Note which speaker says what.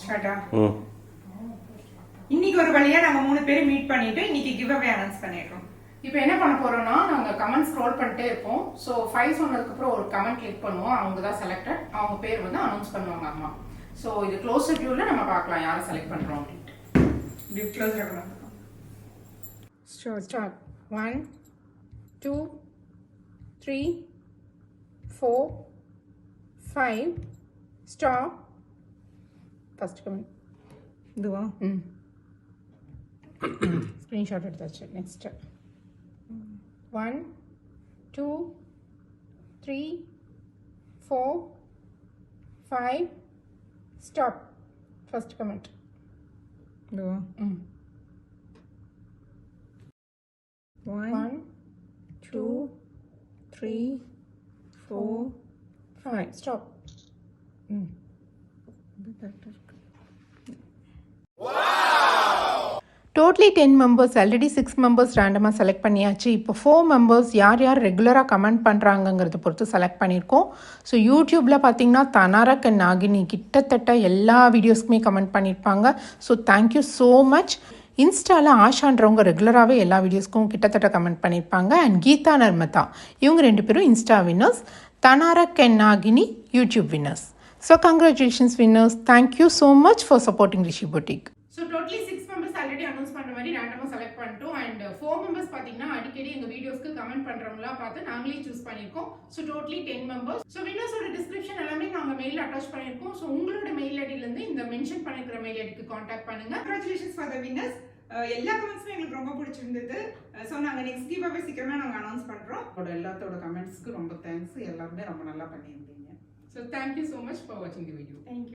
Speaker 1: ஸ்டார்ட்டா இன்னைக்கு ஒரு வழியா நாங்க 3 பேரும் மீட் பண்ணிட்டு இன்னைக்கு கிவ் அவே அனௌன்ஸ் பண்ணிடுறோம்.
Speaker 2: இப்போ என்ன பண்ண போறோம்னா நாங்க கமெண்ட் ஸ்க்ரோல் பண்ணிட்டே இருப்போம். ஸோ 5 சொன்னதுக்கு அப்புறம் ஒரு கமெண்ட் கிளிக் பண்ணுவோம். அவங்க தான் செலக்டட். அவங்க பேர் வந்து அனௌன்ஸ் பண்ணுவாங்க அம்மா. ஸோ இது க்ளோசர் வியூல நம்ம பார்க்கலாம் யாரை செலக்ட் பண்றோம் அப்படின்ட்டு.
Speaker 1: க்ளோசர் பண்ணலாம்.
Speaker 2: Start 1 2 3 4 5 stop. ஃபர்ஸ்ட் கமெண்ட்
Speaker 1: இதுவா?
Speaker 2: ஸ்க்ரீன்ஷாட் எடுத்தாச்சு. Next 1 2 3 4 5 stop. ஃபர்ஸ்ட் கமெண்ட்
Speaker 1: இதுவா? 1 2 3 4
Speaker 2: 5 stop. Totally 10 members, already 6 members ரேண்டமாக செலக்ட் பண்ணியாச்சு. இப்போ 4 மெம்பர்ஸ் யார் யார் ரெகுலராக கமெண்ட் பண்ணுறாங்கங்கிறத பொறுத்து செலக்ட் பண்ணியிருக்கோம். ஸோ யூடியூப்பில் பார்த்தீங்கன்னா தனாரக் அண்ட் நாகினி கிட்டத்தட்ட எல்லா வீடியோஸ்க்குமே கமெண்ட் பண்ணியிருப்பாங்க. So thank you so much. இன்ஸ்டாவில் ஆஷான்றவங்க ரெகுலராகவே எல்லா வீடியோஸ்க்கும் கிட்டத்தட்ட கமெண்ட் பண்ணியிருப்பாங்க. அண்ட் கீதா நர்மதா இவங்க 2 பேரும் இன்ஸ்டா வின்னர்ஸ், தனாரக் and Nagini YouTube winners. So congratulations winners. Thank you so much for supporting Rishi boutique. So totally 6 members already announce பண்ணுற மாதிரி ரேண்டமாக செலக்ட் பண்ணிட்டோம். அண்ட் 4 மெம்பர்ஸ் பார்த்தீங்கன்னா அடிக்கடி எங்கள் வீடியோஸ்க்கு கமெண்ட் பண்ணுறவங்களா பார்த்து நாங்களே சூஸ் பண்ணியிருக்கோம். So totally 10 members. ஸோ வின்னர்ஸோட டிஸ்கிரிப்ஷன் எல்லாமே நாங்கள் மெயில் அட்டாச் பண்ணியிருக்கோம். ஸோ உங்களோட மெயில் ஐடியிலேருந்து இந்த மென்ஷன் பண்ணிருக்கிற மெயில் ஐடிக்கு காண்டாக்ட் பண்ணுங்க.
Speaker 1: Congratulations for the winners. எல்லா கமெண்ட்ஸுமே எங்களுக்கு ரொம்ப பிடிச்சிருந்தது. ஸோ நாங்கள் நெக்ஸ்ட் கிவ் அவே சீக்கிரமாக நாங்கள் அனௌன்ஸ் பண்ணுறோம்.
Speaker 3: எல்லாத்தோட கமெண்ட்ஸ்க்கு ரொம்ப தேங்க்ஸ். எல்லாருமே ரொம்ப நல்லா பண்ணியிருந்தீங்க.
Speaker 2: So thank you so much for வாட்சிங் தி வீடியோ.
Speaker 1: தேங்க்யூ.